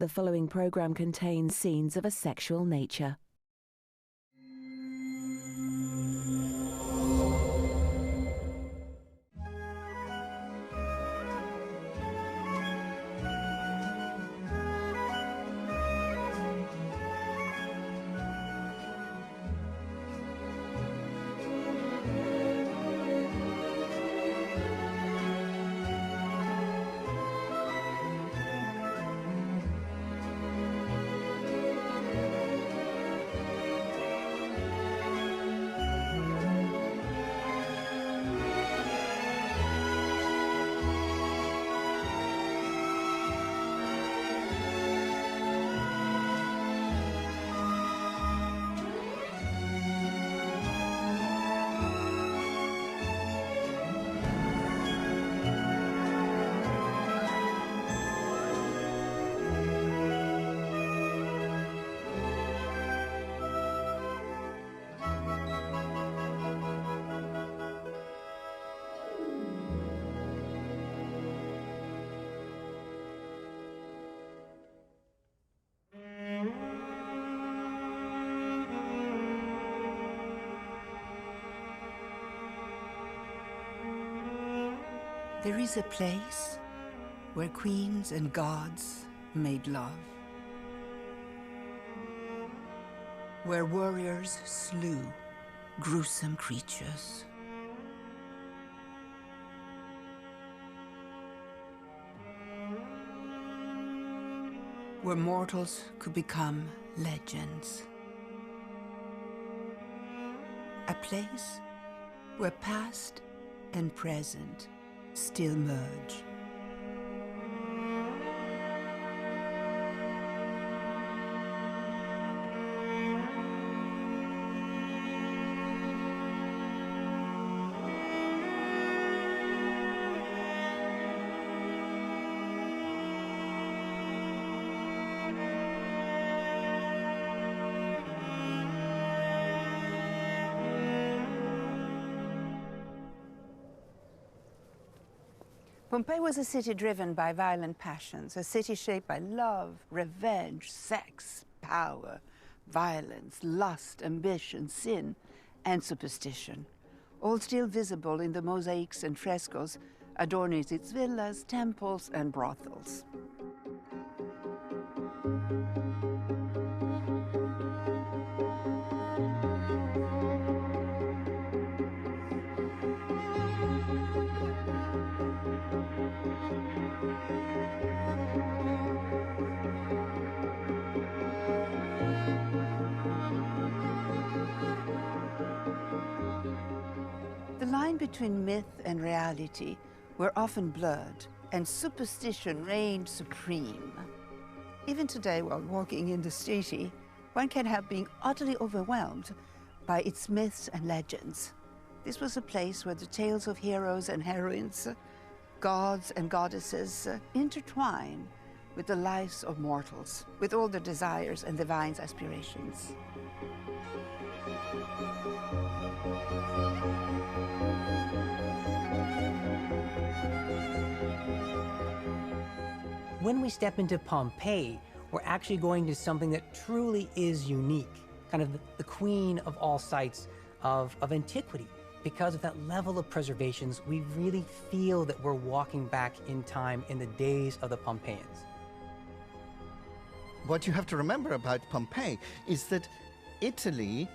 The following program contains scenes of a sexual nature. There is a place where queens and gods made love, where warriors slew gruesome creatures, where mortals could become legends, a place where past and present still merge. Pompeii was a city driven by violent passions, a city shaped by love, revenge, sex, power, violence, lust, ambition, sin, and superstition, all still visible in the mosaics and frescoes adorning its villas, temples, and brothels. The line between myth and reality were often blurred, and superstition reigned supreme. Even today, while walking in the city, one can help being utterly overwhelmed by its myths and legends. This was a place where the tales of heroes and heroines, gods and goddesses intertwine with the lives of mortals, with all their desires and divine aspirations. When we step into Pompeii, we're actually going to something that truly is unique, kind of the queen of all sites of antiquity. Because of that level of preservations, we really feel that we're walking back in time in the days of the Pompeians. What you have to remember about Pompeii is that Italy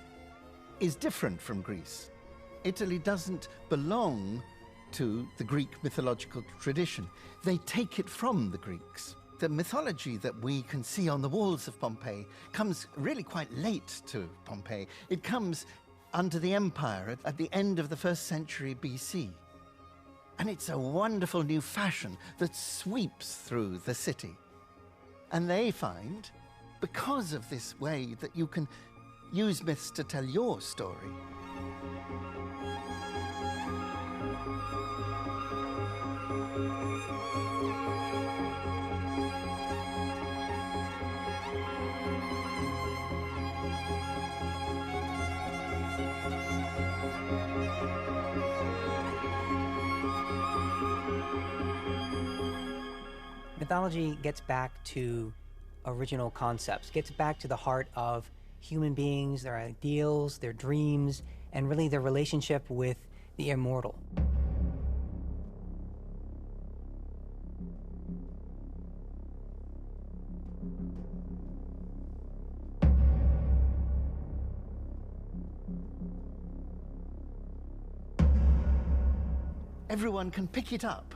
is different from Greece. Italy doesn't belong to the Greek mythological tradition. They take it from the Greeks. The mythology that we can see on the walls of Pompeii comes really quite late to Pompeii. It comes under the empire at the end of the 1st century BC. And it's a wonderful new fashion that sweeps through the city. And they find, because of this way that you can use myths to tell your story, Mythology gets back to original concepts, gets back to the heart of human beings, their ideals, their dreams, and really their relationship with the immortal. Everyone can pick it up,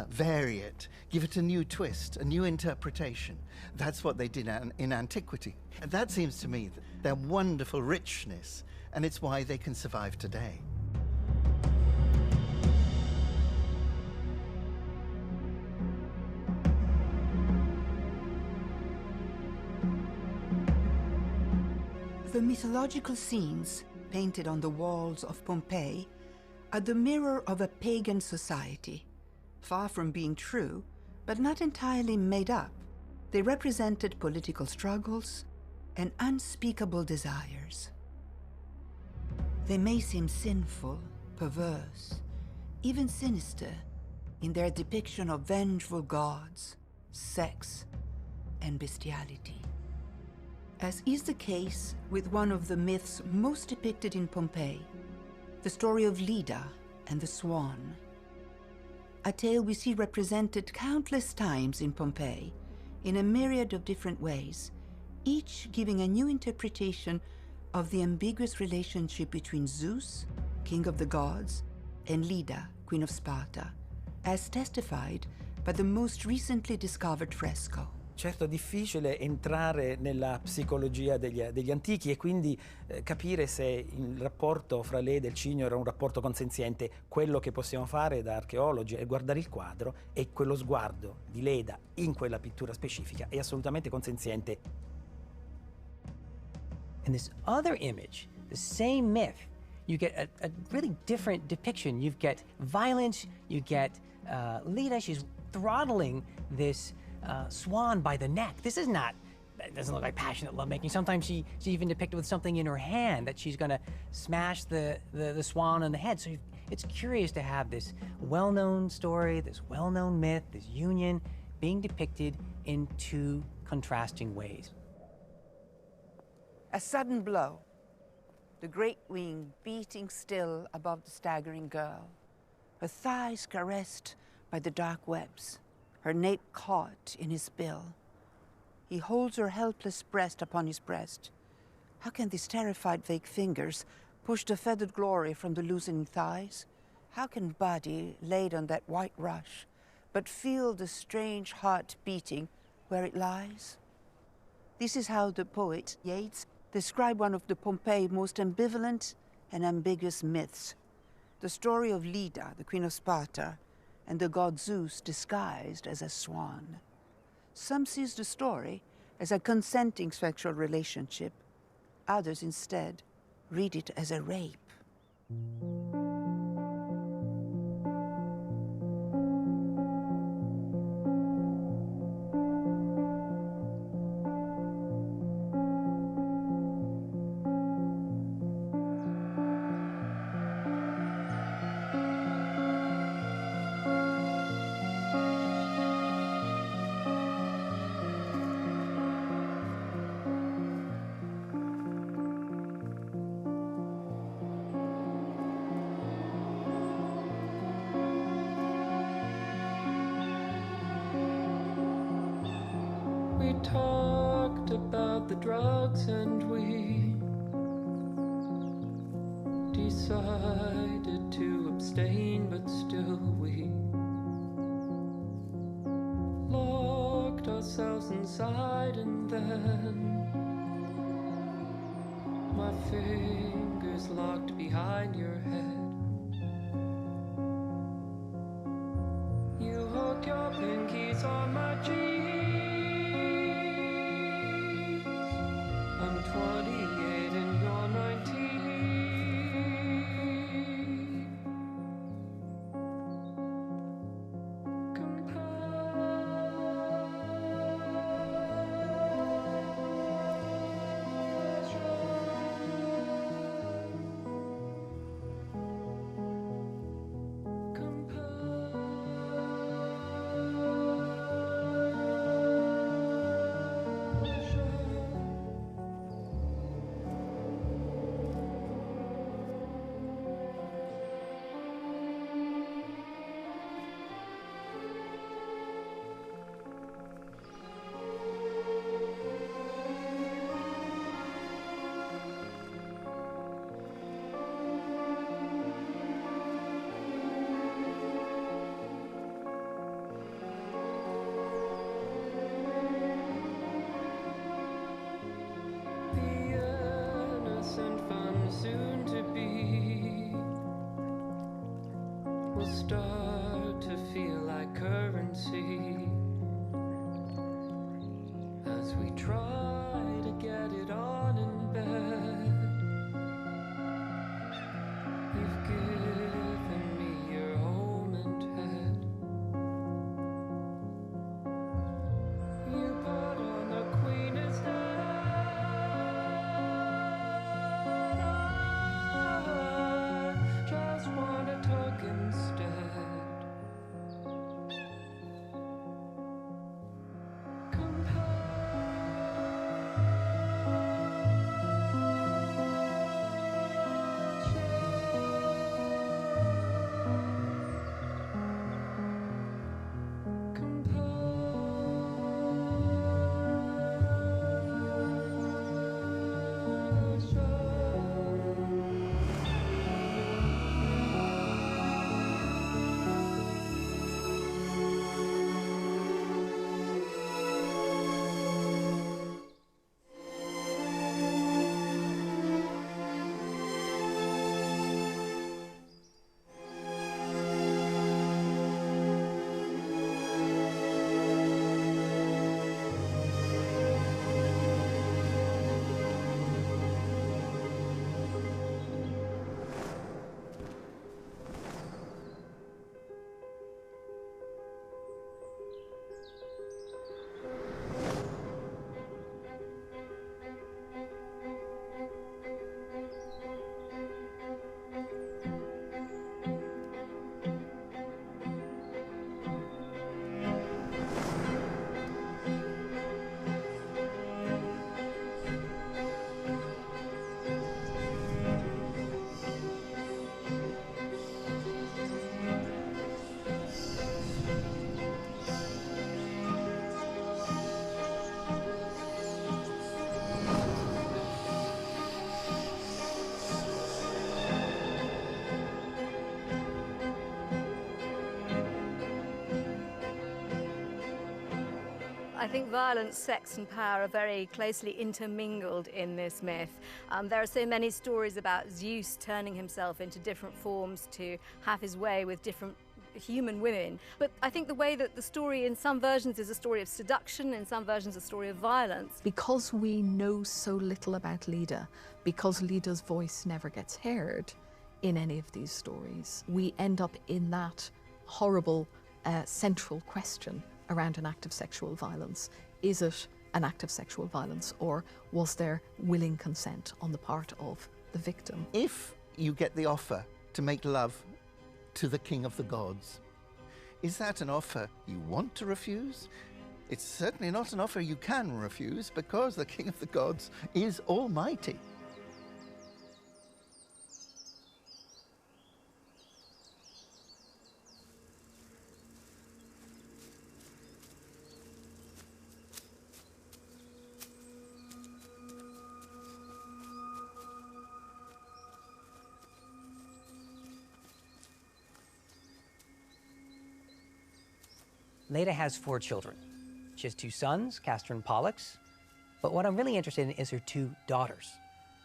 vary it, give it a new twist, a new interpretation. That's what they did in antiquity. And that seems to me their wonderful richness, and it's why they can survive today. The mythological scenes painted on the walls of Pompeii are the mirror of a pagan society, far from being true, but not entirely made up. They represented political struggles and unspeakable desires. They may seem sinful, perverse, even sinister in their depiction of vengeful gods, sex, and bestiality. As is the case with one of the myths most depicted in Pompeii, the story of Leda and the Swan. A tale we see represented countless times in Pompeii in a myriad of different ways, each giving a new interpretation of the ambiguous relationship between Zeus, king of the gods, and Leda, queen of Sparta, as testified by the most recently discovered fresco. Certo, è difficile entrare nella psicologia degli antichi e quindi capire se il rapporto fra Leda e il cigno era un rapporto consenziente. Quello che possiamo fare da archeologi è guardare il quadro e quello sguardo di Leda in quella pittura specifica è assolutamente consenziente. In this other image, the same myth, you get a really different depiction. You get violence, you get Leda, she's throttling this swan by the neck. This is not, it doesn't look like passionate lovemaking. Sometimes she's even depicted with something in her hand that she's gonna smash the swan on the head. So it's curious to have this well-known story, this well-known myth, this union being depicted in two contrasting ways. A sudden blow, the great wing beating still above the staggering girl, her thighs caressed by the dark webs, her nape caught in his bill. He holds her helpless breast upon his breast. How can these terrified vague fingers push the feathered glory from the loosening thighs? How can body laid on that white rush but feel the strange heart beating where it lies? This is how the poet Yeats described one of the Pompeii most ambivalent and ambiguous myths, the story of Leda, the queen of Sparta, and the god Zeus disguised as a swan. Some sees the story as a consenting sexual relationship. Others instead read it as a rape. We talked about the drugs and we decided to abstain, but still we locked ourselves inside, and then my fingers locked behind your head. You hook your pinkies on my jeans. I'm 28 and you're 19. as we try to get it on in bed. You've given me your home and head. You put on the queen instead. I just wanna talk instead. I think violence, sex and power are very closely intermingled in this myth. There are so many stories about Zeus turning himself into different forms to have his way with different human women. But I think the way that the story in some versions is a story of seduction, in some versions a story of violence. Because we know so little about Leda, because Leda's voice never gets heard in any of these stories, we end up in that horrible central question around an act of sexual violence. Is it an act of sexual violence, or was there willing consent on the part of the victim? If you get the offer to make love to the king of the gods, is that an offer you want to refuse? It's certainly not an offer you can refuse, because the king of the gods is almighty. Leda has 4 children. She has 2 sons, Castor and Pollux. But what I'm really interested in is her 2 daughters.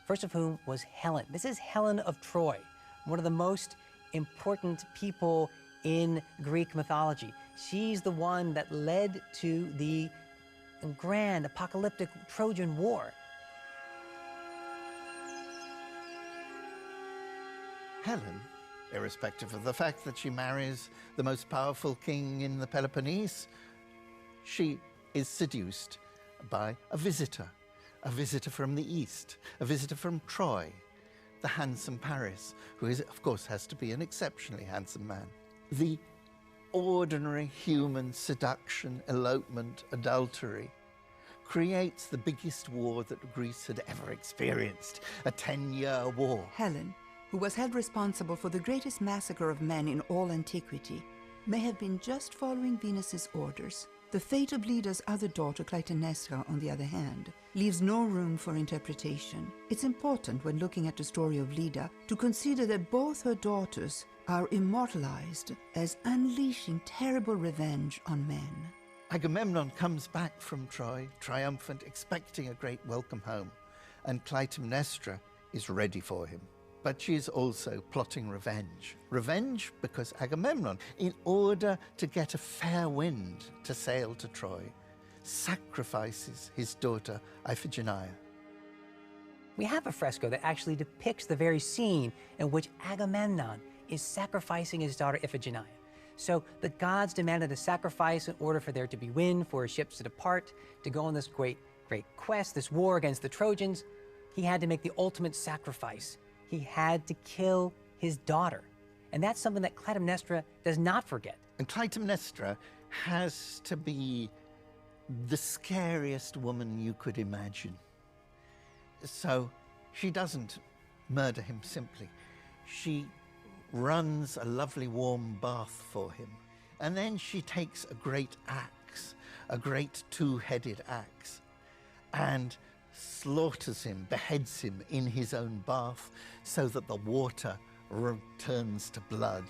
First of whom was Helen. This is Helen of Troy, one of the most important people in Greek mythology. She's the one that led to the grand apocalyptic Trojan War. Helen, irrespective of the fact that she marries the most powerful king in the Peloponnese, she is seduced by a visitor from the east, a visitor from Troy, the handsome Paris, who is, of course, has to be an exceptionally handsome man. The ordinary human seduction, elopement, adultery creates the biggest war that Greece had ever experienced, a 10-year war. Helen, who was held responsible for the greatest massacre of men in all antiquity, may have been just following Venus's orders. The fate of Leda's other daughter, Clytemnestra, on the other hand, leaves no room for interpretation. It's important when looking at the story of Leda to consider that both her daughters are immortalized as unleashing terrible revenge on men. Agamemnon comes back from Troy, triumphant, expecting a great welcome home, and Clytemnestra is ready for him. But she is also plotting revenge. Revenge because Agamemnon, in order to get a fair wind to sail to Troy, sacrifices his daughter Iphigenia. We have a fresco that actually depicts the very scene in which Agamemnon is sacrificing his daughter Iphigenia. So the gods demanded a sacrifice in order for there to be wind for his ships to depart, to go on this great quest, this war against the Trojans. He had to make the ultimate sacrifice. He had to kill his daughter. And that's something that Clytemnestra does not forget. And Clytemnestra has to be the scariest woman you could imagine. So she doesn't murder him simply. She runs a lovely warm bath for him. And then she takes a great axe, a great two-headed axe, and slaughters him, beheads him in his own bath so that the water turns to blood.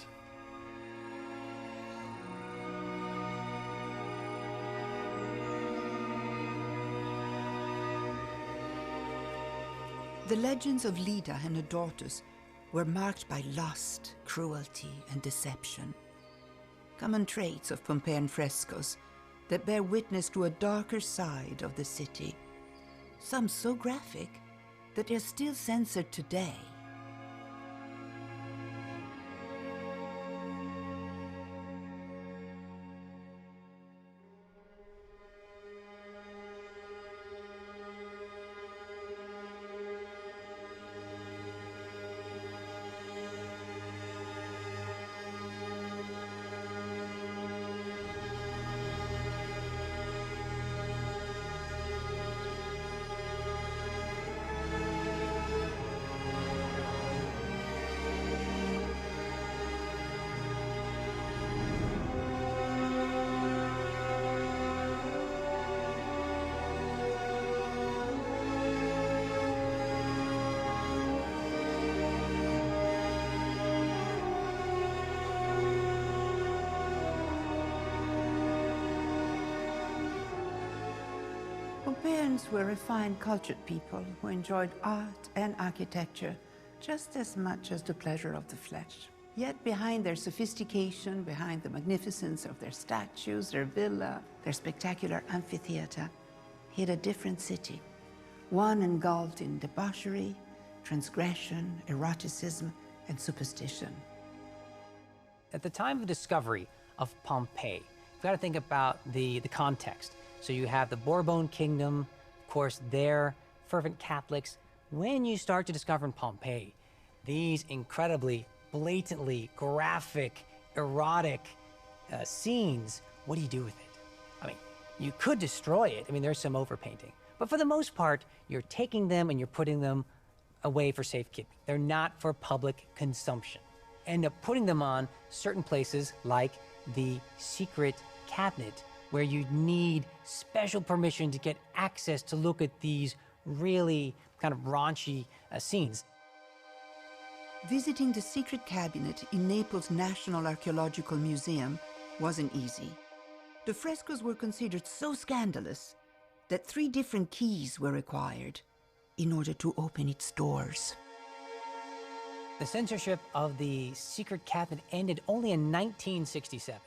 The legends of Leda and her daughters were marked by lust, cruelty, and deception. Common traits of Pompeian frescoes that bear witness to a darker side of the city. Some so graphic that they're still censored today. Pompeians were refined, cultured people who enjoyed art and architecture just as much as the pleasure of the flesh. Yet behind their sophistication, behind the magnificence of their statues, their villa, their spectacular amphitheater, hid a different city, one engulfed in debauchery, transgression, eroticism, and superstition. At the time of the discovery of Pompeii, you've got to think about the context. So you have the Bourbon kingdom, of course, they're fervent Catholics. When you start to discover in Pompeii these incredibly, blatantly graphic, erotic scenes, what do you do with it? I mean, you could destroy it. I mean, there's some overpainting. But for the most part, you're taking them and you're putting them away for safekeeping. They're not for public consumption. End up putting them on certain places like the secret cabinet, where you need special permission to get access to look at these really kind of raunchy scenes. Visiting the secret cabinet in Naples' National Archaeological Museum wasn't easy. The frescoes were considered so scandalous that 3 different keys were required in order to open its doors. The censorship of the secret cabinet ended only in 1967.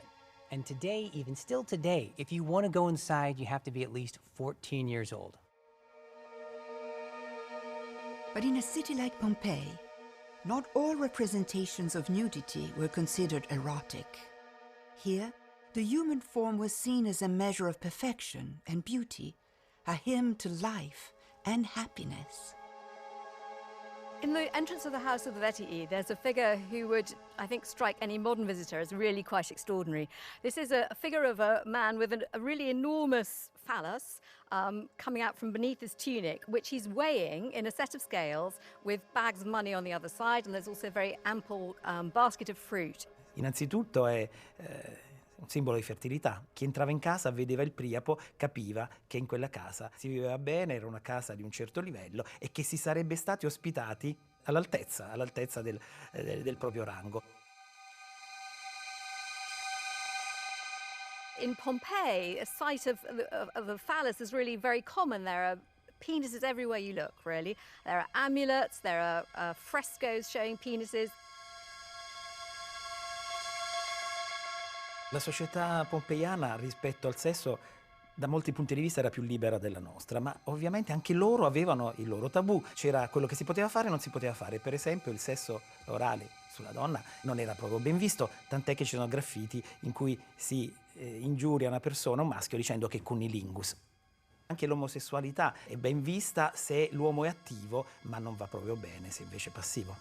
And today, even still today, if you want to go inside, you have to be at least 14 years old. But in a city like Pompeii, not all representations of nudity were considered erotic. Here, the human form was seen as a measure of perfection and beauty, a hymn to life and happiness. In the entrance of the House of the Vettii, there's a figure who would, I think, strike any modern visitor as really quite extraordinary. This is a figure of a man with a really enormous phallus coming out from beneath his tunic, which he's weighing in a set of scales with bags of money on the other side, and there's also a very ample basket of fruit. Innanzitutto è un simbolo di fertilità. Chi entrava in casa vedeva il Priapo, capiva che in quella casa si viveva bene, era una casa di un certo livello e che si sarebbe stati ospitati all'altezza del proprio rango. In Pompeii, a sight of the phallus is really very common. There are penises everywhere you look, really. There are amulets, there are frescoes showing penises. La società pompeiana rispetto al sesso da molti punti di vista era più libera della nostra, ma ovviamente anche loro avevano il loro tabù. C'era quello che si poteva fare e non si poteva fare. Per esempio il sesso orale sulla donna non era proprio ben visto, tant'è che ci sono graffiti in cui si ingiuria una persona, un maschio, dicendo che cunnilingus. Anche l'omosessualità è ben vista se l'uomo è attivo, ma non va proprio bene se invece è passivo.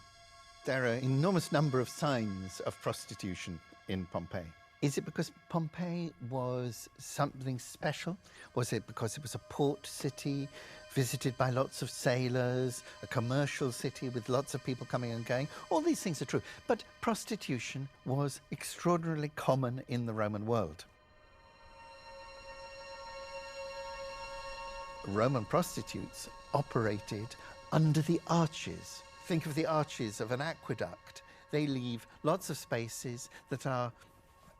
There are an enormous number of signs of prostitution in Pompeii. Is it because Pompeii was something special? Was it because it was a port city, visited by lots of sailors, a commercial city with lots of people coming and going? All these things are true, but prostitution was extraordinarily common in the Roman world. Roman prostitutes operated under the arches. Think of the arches of an aqueduct. They leave lots of spaces that are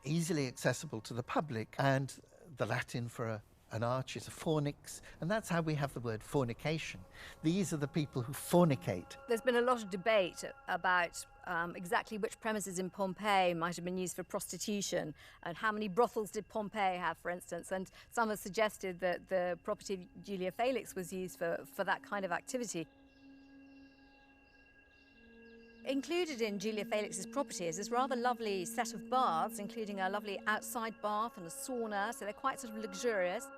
easily accessible to the public, and the Latin for an arch is a fornix, and that's how we have the word fornication. These are the people who fornicate. There's been a lot of debate about exactly which premises in Pompeii might have been used for prostitution, and how many brothels did Pompeii have, for instance, and some have suggested that the property of Julia Felix was used for that kind of activity. Included in Julia Felix's property is this rather lovely set of baths, including a lovely outside bath and a sauna, so they're quite sort of luxurious.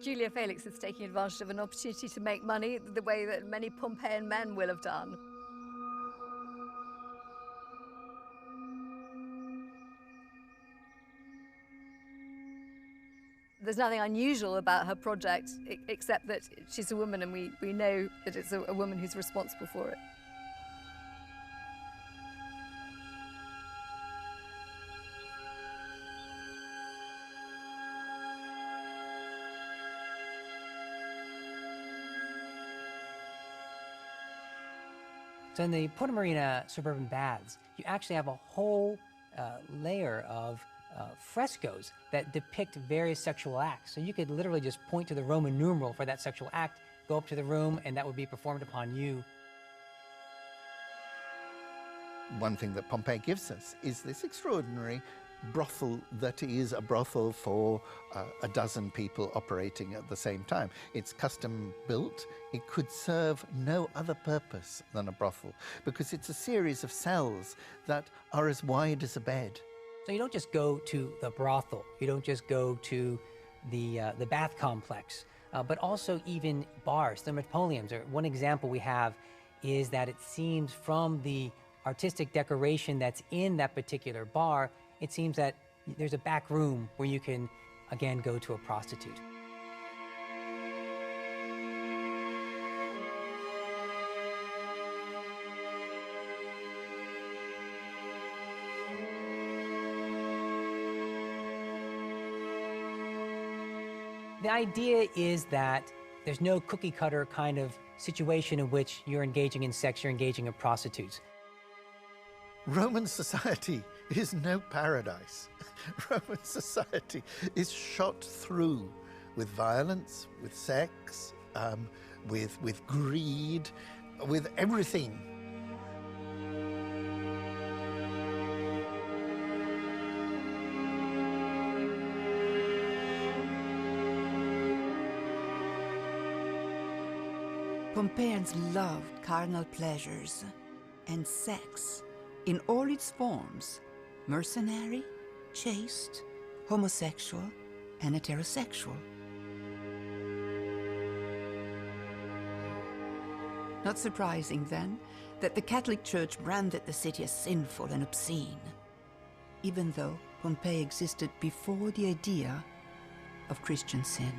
Julia Felix is taking advantage of an opportunity to make money the way that many Pompeian men will have done. There's nothing unusual about her project, except that she's a woman, and we know that it's a woman who's responsible for it. So in the Porta Marina suburban baths, you actually have a whole layer of frescoes that depict various sexual acts. So you could literally just point to the Roman numeral for that sexual act, go up to the room, and that would be performed upon you. One thing that Pompeii gives us is this extraordinary brothel that is a brothel for a dozen people operating at the same time. It's custom built. It could serve no other purpose than a brothel because it's a series of cells that are as wide as a bed. So you don't just go to the brothel, you don't just go to the bath complex, but also even bars, thermopoliums. One example we have is that it seems from the artistic decoration that's in that particular bar, it seems that there's a back room where you can, again, go to a prostitute. The idea is that there's no cookie cutter kind of situation in which you're engaging in sex, you're engaging in prostitutes. Roman society is no paradise. Roman society is shot through with violence, with sex, with greed, with everything. Pompeians loved carnal pleasures and sex in all its forms: mercenary, chaste, homosexual, and heterosexual. Not surprising, then, that the Catholic Church branded the city as sinful and obscene, even though Pompeii existed before the idea of Christian sin.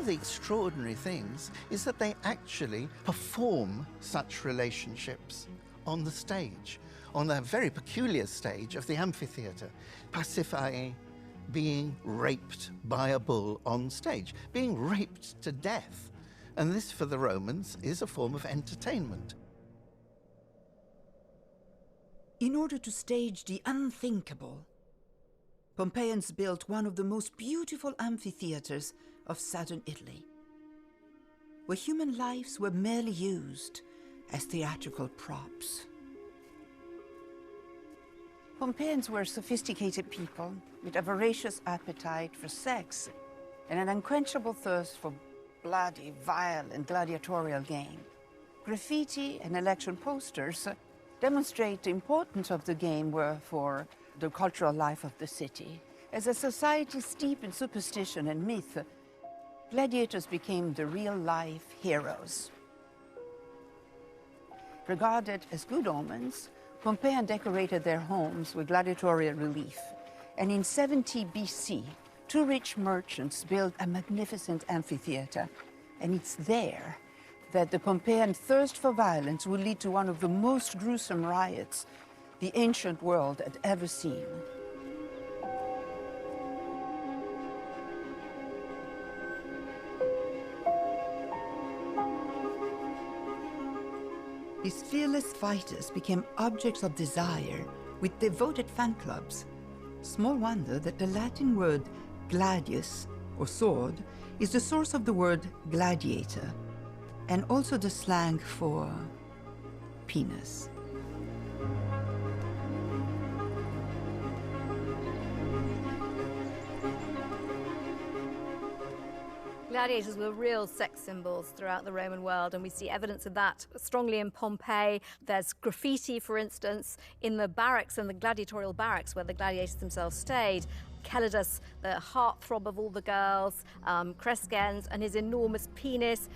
of the extraordinary things is that they actually perform such relationships on the stage, on the very peculiar stage of the amphitheatre. Pasiphae being raped by a bull on stage, being raped to death. And this, for the Romans, is a form of entertainment. In order to stage the unthinkable, Pompeians built one of the most beautiful amphitheaters of southern Italy, where human lives were merely used as theatrical props. Pompeians were sophisticated people with a voracious appetite for sex and an unquenchable thirst for bloody, violent gladiatorial game. Graffiti and election posters demonstrate the importance of the game were for the cultural life of the city. As a society steeped in superstition and myth, gladiators became the real-life heroes. Regarded as good omens, Pompeians decorated their homes with gladiatorial relief, and in 70 BC, two rich merchants built a magnificent amphitheater, and it's there that the Pompeian thirst for violence would lead to one of the most gruesome riots the ancient world had ever seen. These fearless fighters became objects of desire with devoted fan clubs. Small wonder that the Latin word gladius, or sword, is the source of the word gladiator, and also the slang for penis. Gladiators were real sex symbols throughout the Roman world, and we see evidence of that strongly in Pompeii. There's graffiti, for instance, in the barracks and the gladiatorial barracks where the gladiators themselves stayed. Calidus, the heartthrob of all the girls, Crescens and his enormous penis.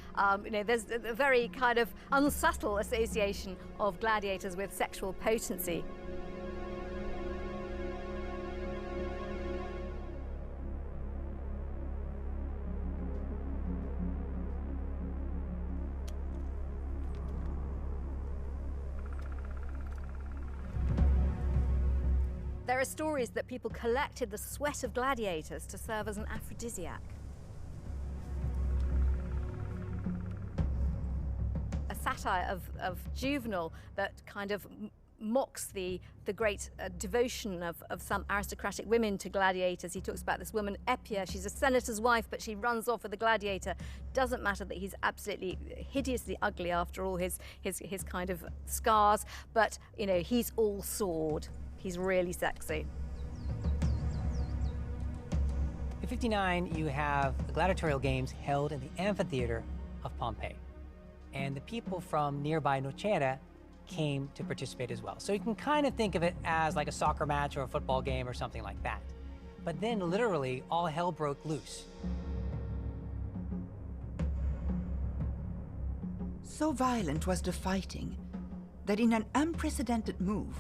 There's a very kind of unsubtle association of gladiators with sexual potency. There are stories that people collected the sweat of gladiators to serve as an aphrodisiac. A satire of Juvenal that kind of mocks the great devotion of some aristocratic women to gladiators. He talks about this woman, Epia. She's a senator's wife, but she runs off with a gladiator. Doesn't matter that he's absolutely hideously ugly after all his kind of scars, but, he's all sword. He's really sexy. In 59, you have the gladiatorial games held in the amphitheater of Pompeii. And the people from nearby Nocera came to participate as well. So you can kind of think of it as like a soccer match or a football game or something like that. But then literally all hell broke loose. So violent was the fighting that in an unprecedented move,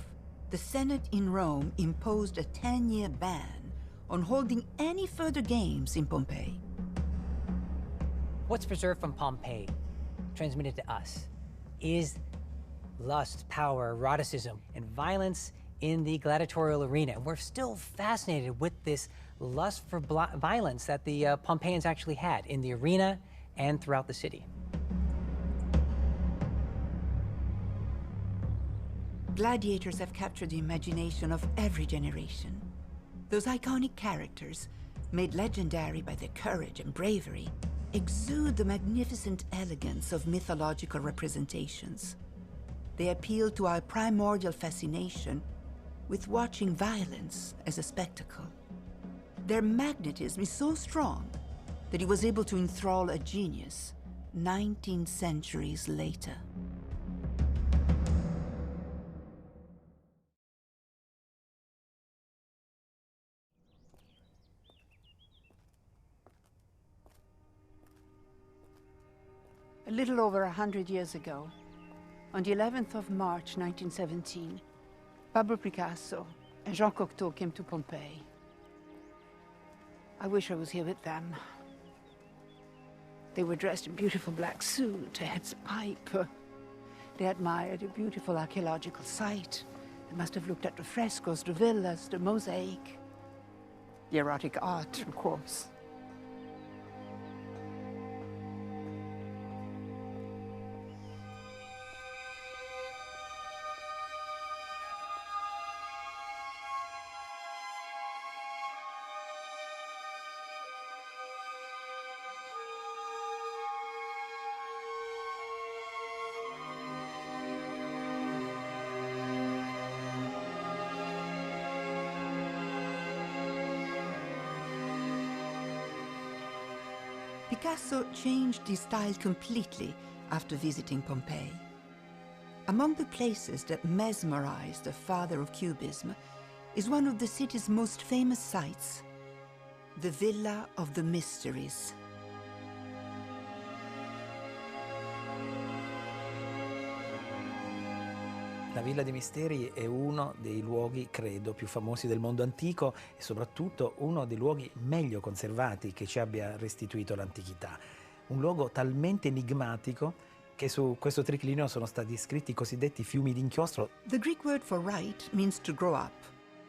the Senate in Rome imposed a 10-year ban on holding any further games in Pompeii. What's preserved from Pompeii, transmitted to us, is lust, power, eroticism, and violence in the gladiatorial arena. We're still fascinated with this lust for violence that the Pompeians actually had in the arena and throughout the city. Gladiators have captured the imagination of every generation. Those iconic characters, made legendary by their courage and bravery, exude the magnificent elegance of mythological representations. They appeal to our primordial fascination with watching violence as a spectacle. Their magnetism is so strong that he was able to enthrall a genius 19 centuries later. A little over 100 years ago, on the 11th of March 1917, Pablo Picasso and Jean Cocteau came to Pompeii. I wish I was here with them. They were dressed in beautiful black suit, a head's pipe. They admired a beautiful archaeological site. They must have looked at the frescoes, the villas, the mosaic, the erotic art, of course. Picasso changed his style completely after visiting Pompeii. Among the places that mesmerized the father of Cubism is one of the city's most famous sites, the Villa of the Mysteries. La Villa dei Misteri è uno dei luoghi, credo, più famosi del mondo antico e soprattutto uno dei luoghi meglio conservati che ci abbia restituito l'antichità. Un luogo talmente enigmatico che su questo triclinio sono stati scritti i cosiddetti fiumi d'inchiostro. The Greek word for right means to grow up,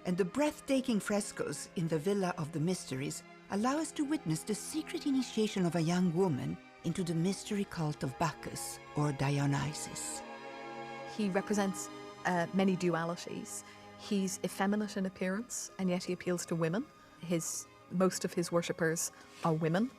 and the breathtaking frescoes in the Villa of the Mysteries allow us to witness the secret initiation of a young woman into the mystery cult of Bacchus or Dionysus. He represents many dualities. He's effeminate in appearance, and yet he appeals to women. Most of his worshippers are women.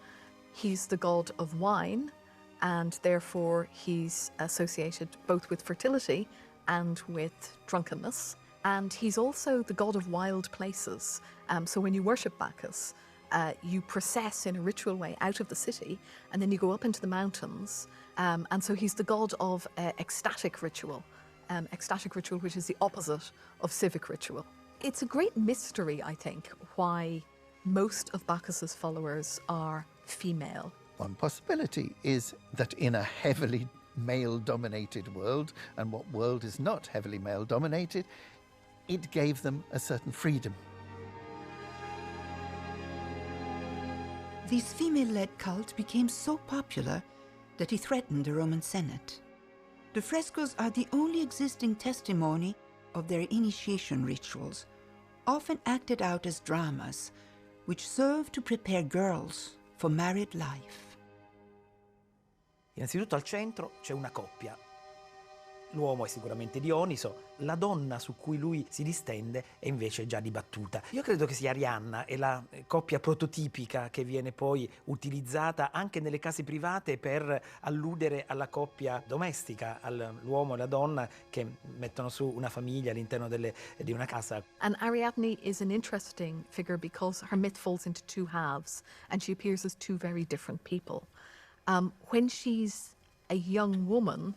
He's the god of wine, and therefore he's associated both with fertility and with drunkenness. And he's also the god of wild places. So when you worship Bacchus, you process in a ritual way out of the city, and then you go up into the mountains. And so he's the god of ecstatic ritual, which is the opposite of civic ritual. It's a great mystery, I think, why most of Bacchus's followers are female. One possibility is that in a heavily male-dominated world, and what world is not heavily male-dominated, it gave them a certain freedom. This female-led cult became so popular that he threatened the Roman Senate. The frescoes are the only existing testimony of their initiation rituals, often acted out as dramas, which serve to prepare girls for married life. Innanzitutto al centro c'è una coppia. L'uomo è sicuramente Dioniso, la donna su cui lui si distende è invece già dibattuta. Io credo che sia Arianna, è la coppia prototipica che viene poi utilizzata anche nelle case private per alludere alla coppia domestica, all'uomo e la donna che mettono su una famiglia all'interno di una casa. And Ariadne is an interesting figure because her myth falls into two halves, and she appears as two very different people. When she's a young woman,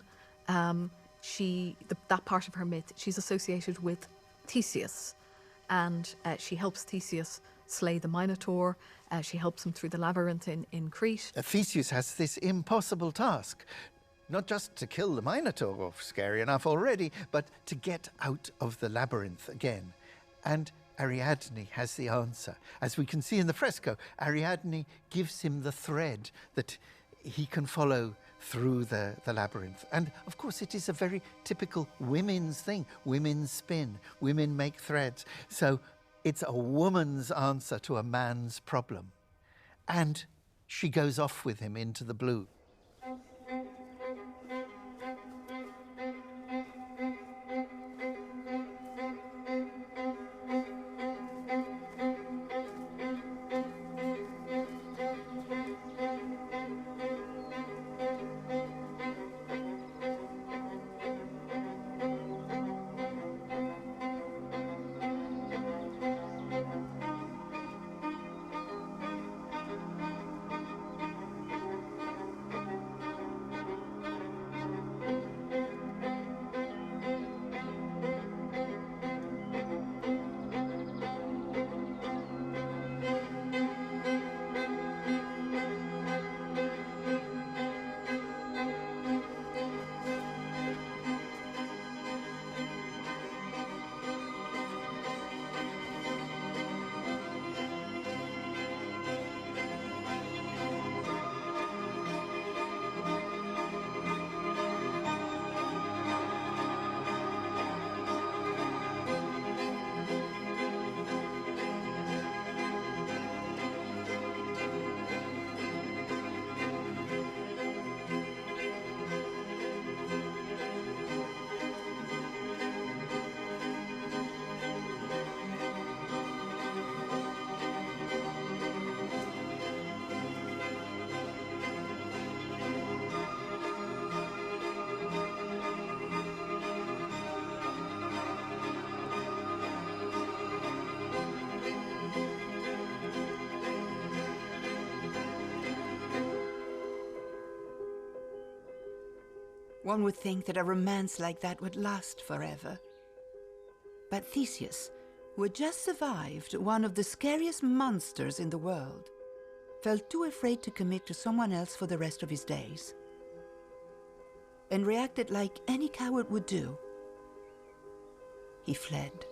that part of her myth, she's associated with Theseus, and she helps Theseus slay the Minotaur. She helps him through the labyrinth in Crete. Theseus has this impossible task, not just to kill the Minotaur, scary enough already, but to get out of the labyrinth again. And Ariadne has the answer. As we can see in the fresco, Ariadne gives him the thread that he can follow through the labyrinth. And of course it is a very typical women's thing. Women spin, women make threads. So it's a woman's answer to a man's problem. And she goes off with him into the blue. One would think that a romance like that would last forever. But Theseus, who had just survived one of the scariest monsters in the world, felt too afraid to commit to someone else for the rest of his days, and reacted like any coward would do. He fled.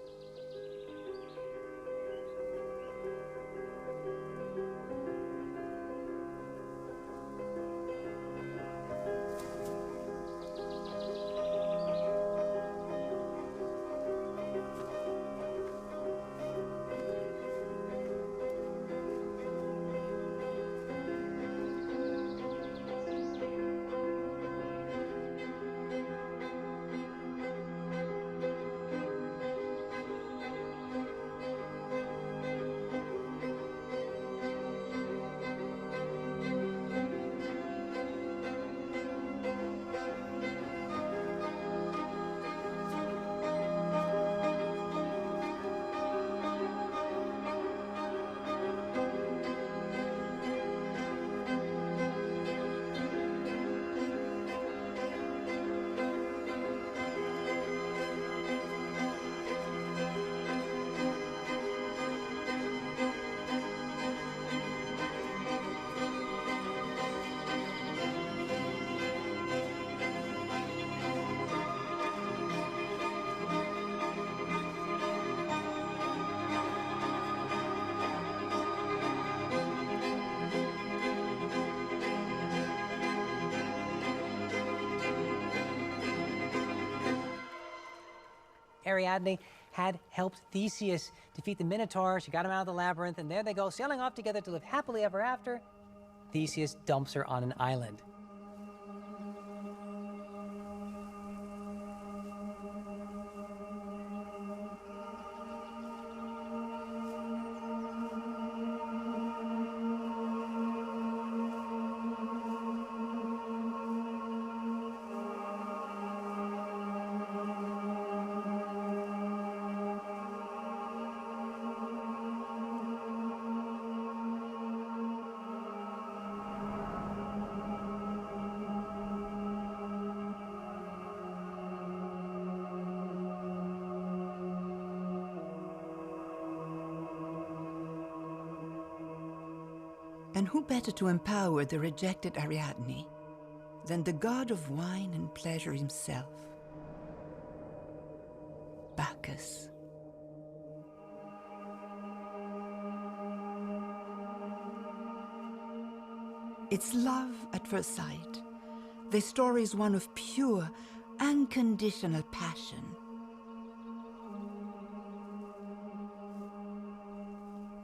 Ariadne had helped Theseus defeat the Minotaur. She got him out of the labyrinth, and there they go, sailing off together to live happily ever after. Theseus dumps her on an island. And who better to empower the rejected Ariadne than the god of wine and pleasure himself, Bacchus? It's love at first sight. The story is one of pure, unconditional passion.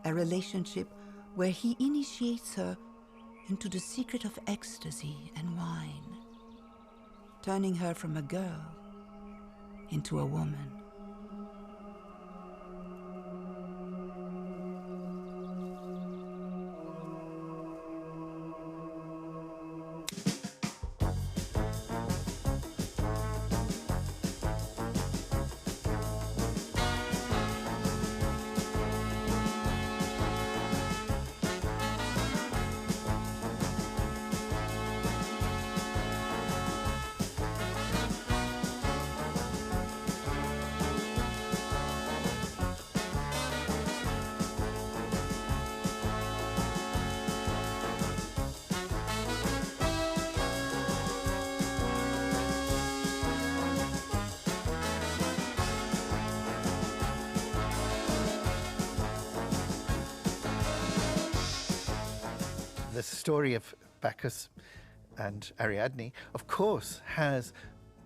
A relationship where he initiates her into the secret of ecstasy and wine, turning her from a girl into a woman. The story of Bacchus and Ariadne, of course, has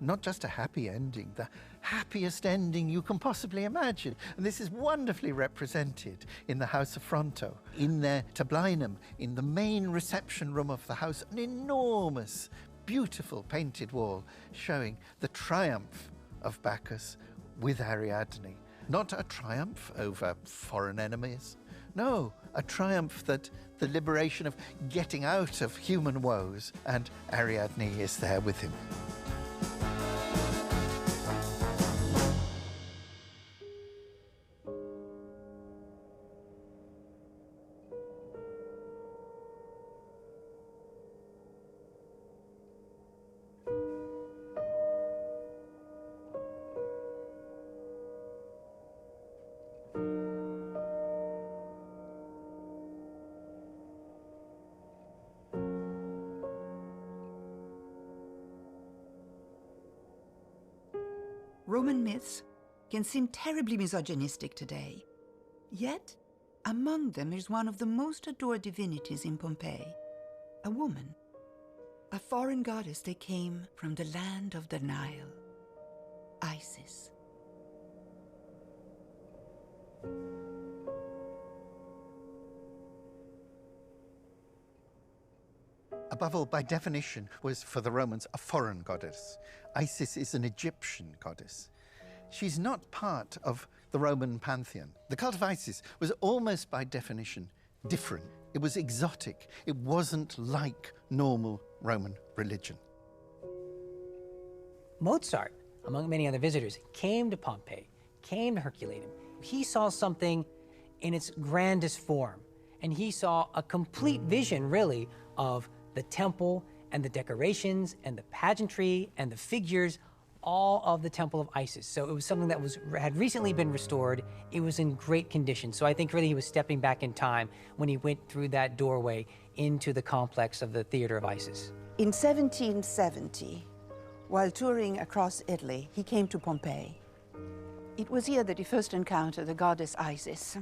not just a happy ending, the happiest ending you can possibly imagine. And this is wonderfully represented in the House of Fronto. In their tablinum, in the main reception room of the house, an enormous, beautiful painted wall showing the triumph of Bacchus with Ariadne. Not a triumph over foreign enemies. No, a triumph that the liberation of getting out of human woes, and Ariadne is there with him. Roman myths can seem terribly misogynistic today. Yet, among them is one of the most adored divinities in Pompeii, a woman, a foreign goddess that came from the land of the Nile, Isis. Above all, by definition, was for the Romans a foreign goddess. Isis is an Egyptian goddess. She's not part of the Roman pantheon. The cult of Isis was almost by definition different. It was exotic. It wasn't like normal Roman religion. Mozart, among many other visitors, came to Pompeii, came to Herculaneum. He saw something in its grandest form, and he saw a complete vision, really, of the temple and the decorations and the pageantry and the figures, all of the Temple of Isis. So it was something that had recently been restored. It was in great condition. So I think really he was stepping back in time when he went through that doorway into the complex of the Theater of Isis. In 1770, while touring across Italy, he came to Pompeii. It was here that he first encountered the goddess Isis.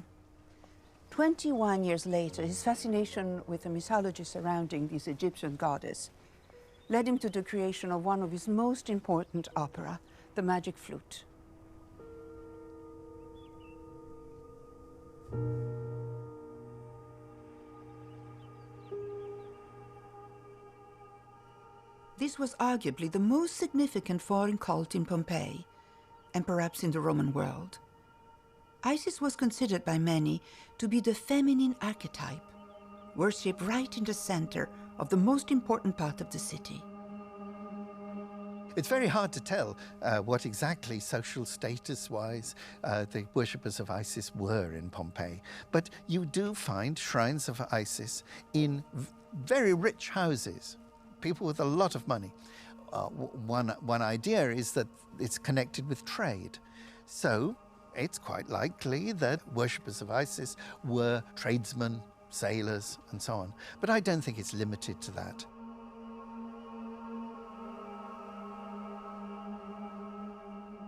21 years later, his fascination with the mythology surrounding this Egyptian goddess led him to the creation of one of his most important opera, The Magic Flute. This was arguably the most significant foreign cult in Pompeii, and perhaps in the Roman world. Isis was considered by many to be the feminine archetype, worshipped right in the center of the most important part of the city. It's very hard to tell what exactly social status-wise the worshippers of Isis were in Pompeii. But you do find shrines of Isis in very rich houses, people with a lot of money. One idea is that it's connected with trade. So it's quite likely that worshippers of Isis were tradesmen, sailors, and so on. But I don't think it's limited to that.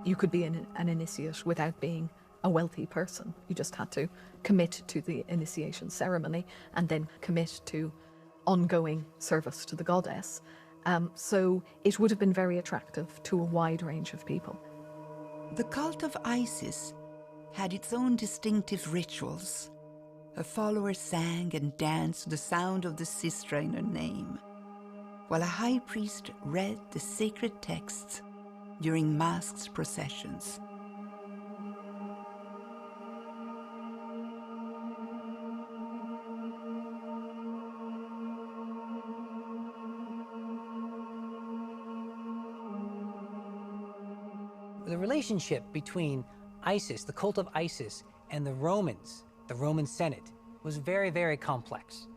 You could be an initiate without being a wealthy person. You just had to commit to the initiation ceremony and then commit to ongoing service to the goddess. So it would have been very attractive to a wide range of people. The cult of Isis had its own distinctive rituals. Her followers sang and danced to the sound of the sistra in her name, while a high priest read the sacred texts during masked processions. The relationship between Isis, the cult of Isis, and the Romans, the Roman Senate, was very, very complex.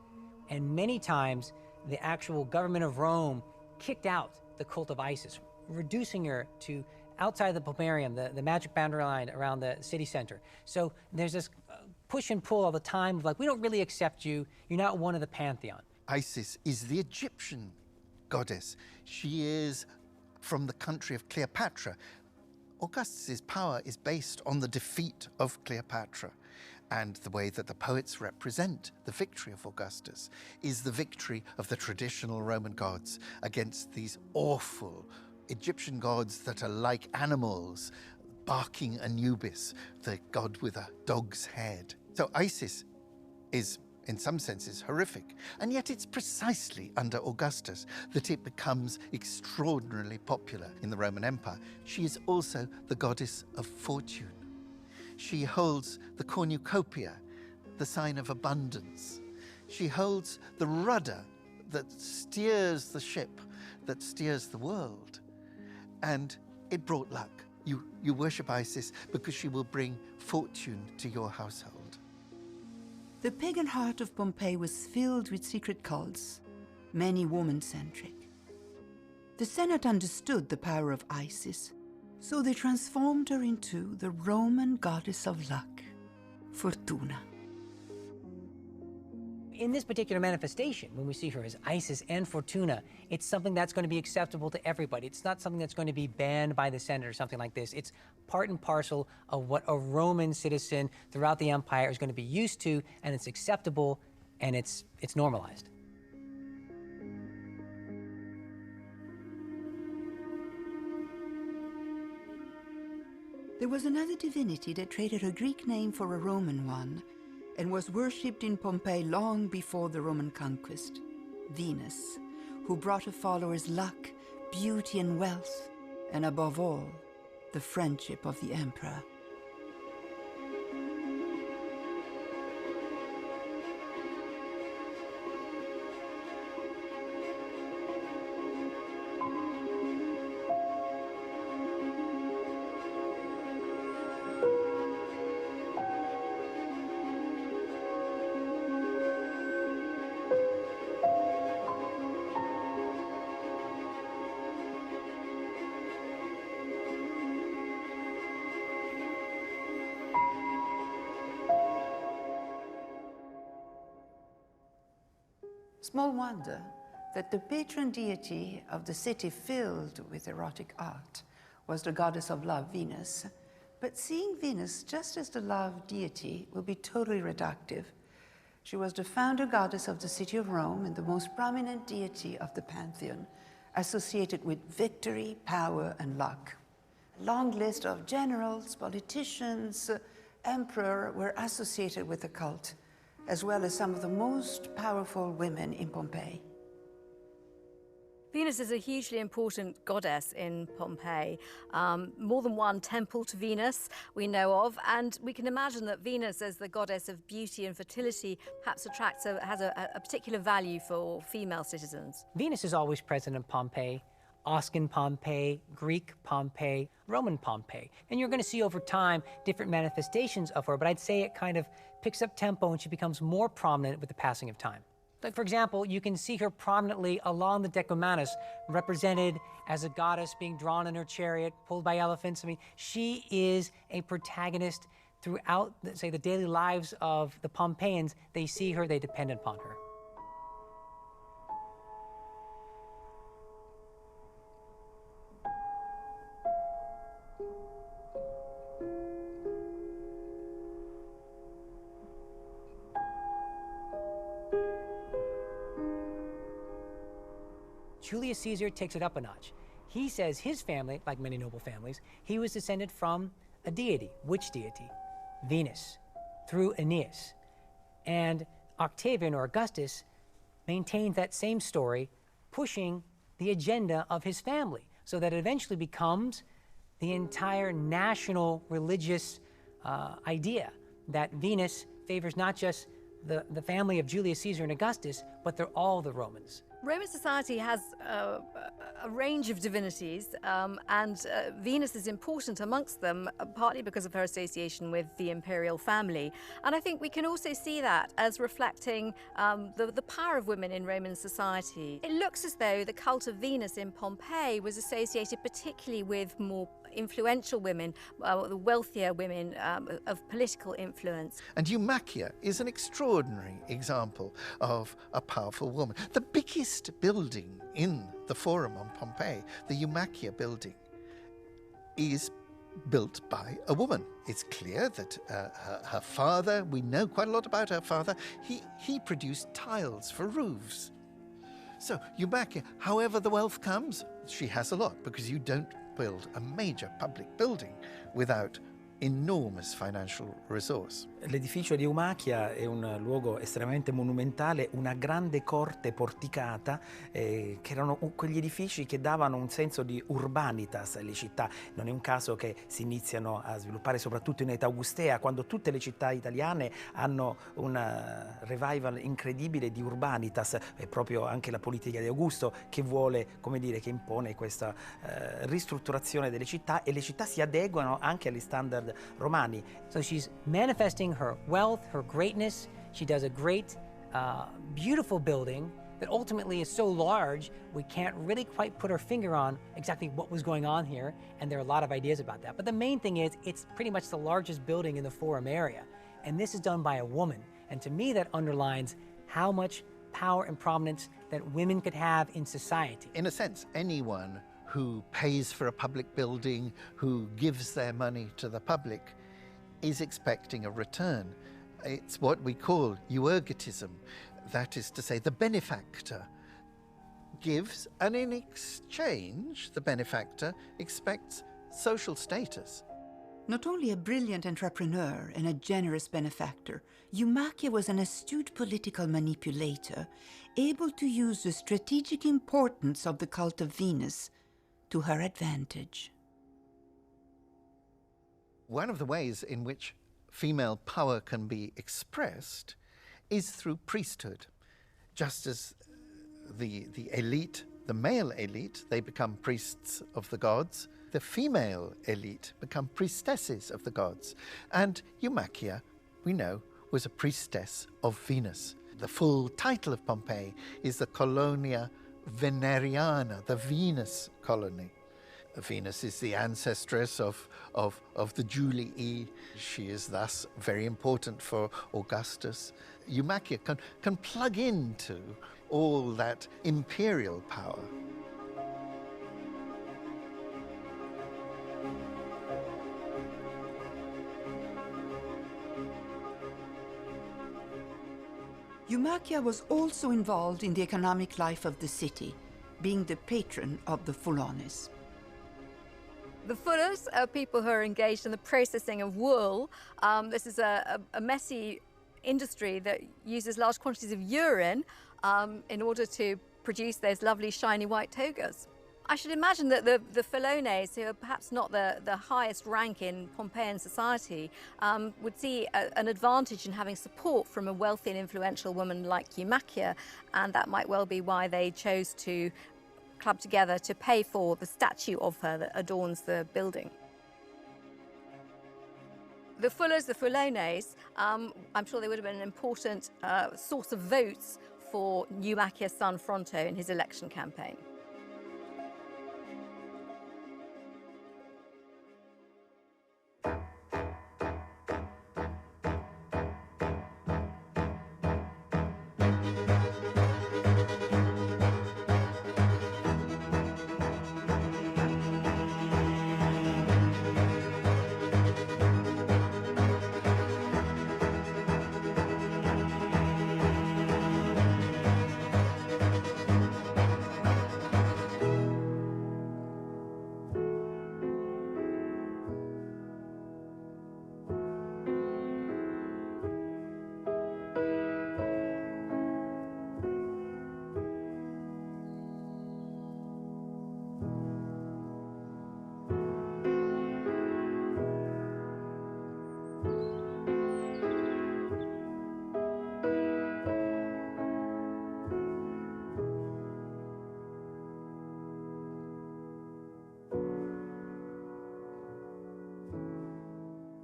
And many times, the actual government of Rome kicked out the cult of Isis, reducing her to outside the Pomerium, the magic boundary line around the city center. So there's this push and pull all the time of like, we don't really accept you, you're not one of the pantheon. Isis is the Egyptian goddess. She is from the country of Cleopatra. Augustus's power is based on the defeat of Cleopatra, and the way that the poets represent the victory of Augustus is the victory of the traditional Roman gods against these awful Egyptian gods that are like animals, barking Anubis, the god with a dog's head. So Isis is, in some senses, horrific. And yet it's precisely under Augustus that it becomes extraordinarily popular in the Roman Empire. She is also the goddess of fortune. She holds the cornucopia, the sign of abundance. She holds the rudder that steers the ship, that steers the world. And it brought luck. You worship Isis because she will bring fortune to your household. The pagan heart of Pompeii was filled with secret cults, many woman-centric. The Senate understood the power of Isis, so they transformed her into the Roman goddess of luck, Fortuna. In this particular manifestation, when we see her as Isis and Fortuna, it's something that's going to be acceptable to everybody. It's not something that's going to be banned by the Senate or something like this. It's part and parcel of what a Roman citizen throughout the empire is going to be used to, and it's acceptable, and it's normalized. There was another divinity that traded her Greek name for a Roman one and was worshipped in Pompeii long before the Roman conquest, Venus, who brought her followers luck, beauty and wealth, and above all, the friendship of the emperor. Small wonder that the patron deity of the city filled with erotic art was the goddess of love, Venus. But seeing Venus just as the love deity will be totally reductive. She was the founder goddess of the city of Rome and the most prominent deity of the pantheon, associated with victory, power, and luck. A long list of generals, politicians, emperor were associated with the cult, as well as some of the most powerful women in Pompeii. Venus is a hugely important goddess in Pompeii. More than one temple to Venus we know of, and we can imagine that Venus, as the goddess of beauty and fertility, perhaps has a particular value for female citizens. Venus is always present in Pompeii. Oscan Pompeii, Greek Pompeii, Roman Pompeii. And you're going to see over time different manifestations of her, but I'd say it kind of picks up tempo and she becomes more prominent with the passing of time. Like, for example, you can see her prominently along the Decumanus, represented as a goddess being drawn in her chariot, pulled by elephants. I mean, she is a protagonist throughout, say, the daily lives of the Pompeians. They see her, they depend upon her. Julius Caesar takes it up a notch. He says his family, like many noble families, he was descended from a deity. Which deity? Venus, through Aeneas. And Octavian, or Augustus, maintained that same story, pushing the agenda of his family, so that it eventually becomes the entire national religious idea that Venus favors not just the family of Julius Caesar and Augustus, but they're all the Romans. Roman society has a range of divinities, and Venus is important amongst them, partly because of her association with the imperial family. And I think we can also see that as reflecting the power of women in Roman society. It looks as though the cult of Venus in Pompeii was associated particularly with more influential women, the wealthier women of political influence. And Eumachia is an extraordinary example of a powerful woman. The biggest building in the Forum on Pompeii, the Eumachia building, is built by a woman. It's clear that her father, we know quite a lot about her father, he produced tiles for roofs. So Eumachia, however the wealth comes, she has a lot, because you don't build a major public building without enormous financial resource. L'edificio di Eumachia è un luogo estremamente monumentale, una grande corte porticata, che erano quegli edifici che davano un senso di urbanitas alle città. Non è un caso che si iniziano a sviluppare soprattutto in età augustea, quando tutte le città italiane hanno un revival incredibile di urbanitas. È proprio anche la politica di Augusto che vuole, come dire, che impone questa ristrutturazione delle città, e le città si adeguano anche agli standard romani. So she's manifesting her wealth, her greatness. She does a great, beautiful building that ultimately is so large we can't really quite put our finger on exactly what was going on here, and there are a lot of ideas about that. But the main thing is it's pretty much the largest building in the Forum area, and this is done by a woman. And to me that underlines how much power and prominence that women could have in society. In a sense, anyone who pays for a public building, who gives their money to the public, is expecting a return. It's what we call euergetism. That is to say, the benefactor gives, and in exchange, the benefactor expects social status. Not only a brilliant entrepreneur and a generous benefactor, Eumakia was an astute political manipulator, able to use the strategic importance of the cult of Venus to her advantage. One of the ways in which female power can be expressed is through priesthood. Just as the elite, the male elite, they become priests of the gods, the female elite become priestesses of the gods. And Eumakia, we know, was a priestess of Venus. The full title of Pompeii is the Colonia Veneriana, the Venus colony. Venus is the ancestress of the Julii. She is thus very important for Augustus. Eumakia can plug into all that imperial power. Eumakia was also involved in the economic life of the city, being the patron of the Fulones. The Fullers are people who are engaged in the processing of wool. This is a messy industry that uses large quantities of urine in order to produce those lovely shiny white togas. I should imagine that the Fulones, who are perhaps not the highest rank in Pompeian society, would see an advantage in having support from a wealthy and influential woman like Eumakia, and that might well be why they chose to club together to pay for the statue of her that adorns the building. The Fullers, the Fulones, I'm sure they would have been an important source of votes for Eumakia's son Fronto in his election campaign.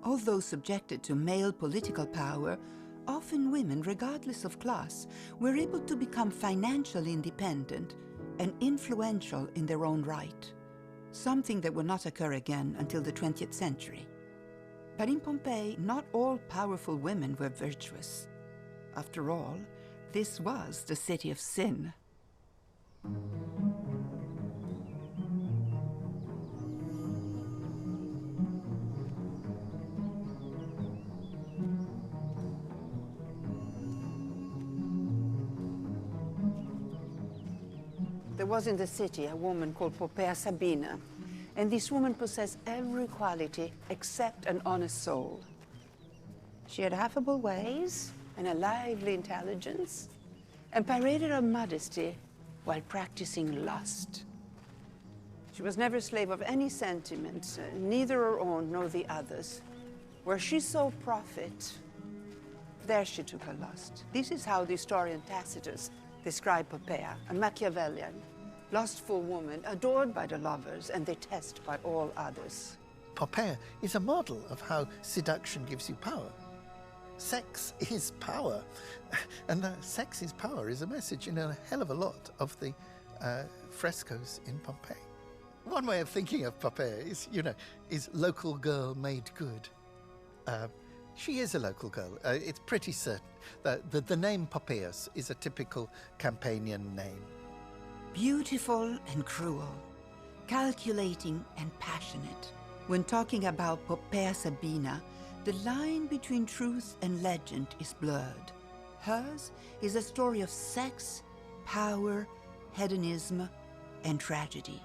Although subjected to male political power, often women, regardless of class, were able to become financially independent and influential in their own right, something that would not occur again until the 20th century. But in Pompeii, not all powerful women were virtuous. After all, this was the city of sin. There was in the city a woman called Poppaea Sabina, and this woman possessed every quality except an honest soul. She had affable ways and a lively intelligence, and paraded her modesty while practicing lust. She was never a slave of any sentiments, neither her own nor the others. Where she saw profit, there she took her lust. This is how the historian Tacitus described Poppaea, a Machiavellian, lustful woman, adored by the lovers and detested by all others. Poppaea is a model of how seduction gives you power. Sex is power, and sex is power is a message in a hell of a lot of the frescoes in Pompeii. One way of thinking of Poppaea is, is local girl made good. She is a local girl. It's pretty certain. The name Poppaeus is a typical Campanian name. Beautiful and cruel, calculating and passionate. When talking about Poppaea Sabina, the line between truth and legend is blurred. Hers is a story of sex, power, hedonism, and tragedy.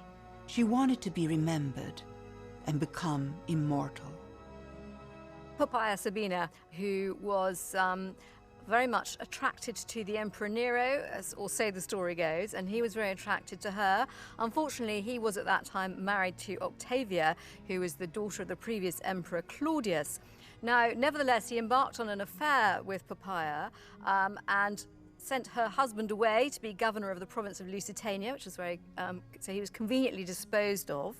She wanted to be remembered and become immortal. Poppaea Sabina, who was very much attracted to the Emperor Nero, or so the story goes, and he was very attracted to her. Unfortunately, he was at that time married to Octavia, who was the daughter of the previous Emperor Claudius. Now, nevertheless, he embarked on an affair with Poppaea and sent her husband away to be governor of the province of Lusitania, which was so he was conveniently disposed of.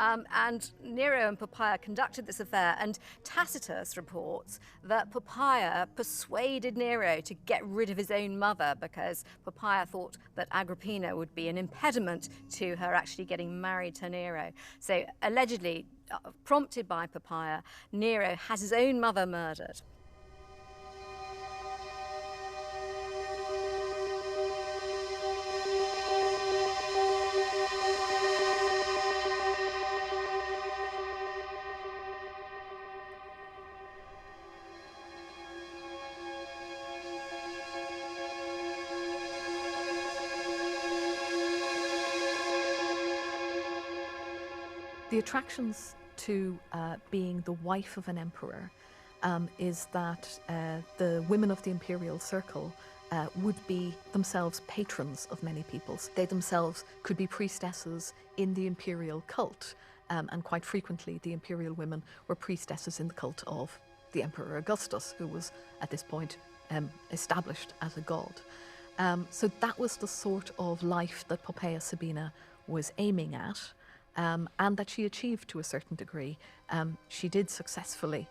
And Nero and Poppaea conducted this affair, and Tacitus reports that Poppaea persuaded Nero to get rid of his own mother because Poppaea thought that Agrippina would be an impediment to her actually getting married to Nero. So allegedly, prompted by Poppaea, Nero has his own mother murdered. The attractions to being the wife of an emperor is that the women of the imperial circle would be themselves patrons of many peoples. They themselves could be priestesses in the imperial cult, and quite frequently the imperial women were priestesses in the cult of the Emperor Augustus, who was at this point established as a god. So that was the sort of life that Poppaea Sabina was aiming at. And that she achieved to a certain degree. She did successfully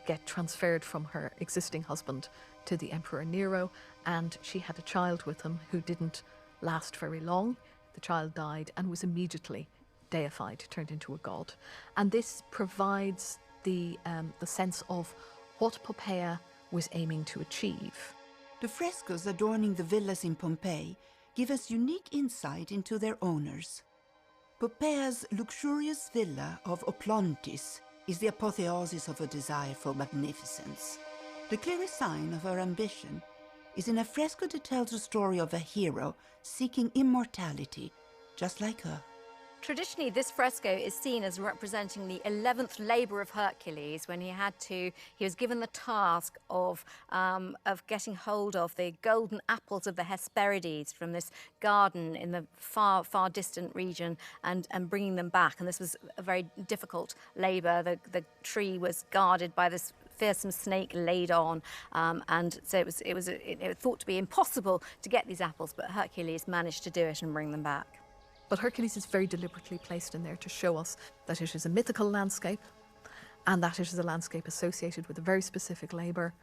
get transferred from her existing husband to the Emperor Nero, and she had a child with him who didn't last very long. The child died and was immediately deified, turned into a god. And this provides the sense of what Poppaea was aiming to achieve. The frescoes adorning the villas in Pompeii give us unique insight into their owners. Poppaea's luxurious villa of Oplontis is the apotheosis of her desire for magnificence. The clearest sign of her ambition is in a fresco that tells the story of a hero seeking immortality, just like her. Traditionally, this fresco is seen as representing the 11th labor of Hercules, when he was given the task of getting hold of the golden apples of the Hesperides from this garden in the far, far distant region and bringing them back. And this was a very difficult labor. The tree was guarded by this fearsome snake laid on, and so it was thought to be impossible to get these apples, but Hercules managed to do it and bring them back. But Hercules is very deliberately placed in there to show us that it is a mythical landscape and that it is a landscape associated with a very specific labour,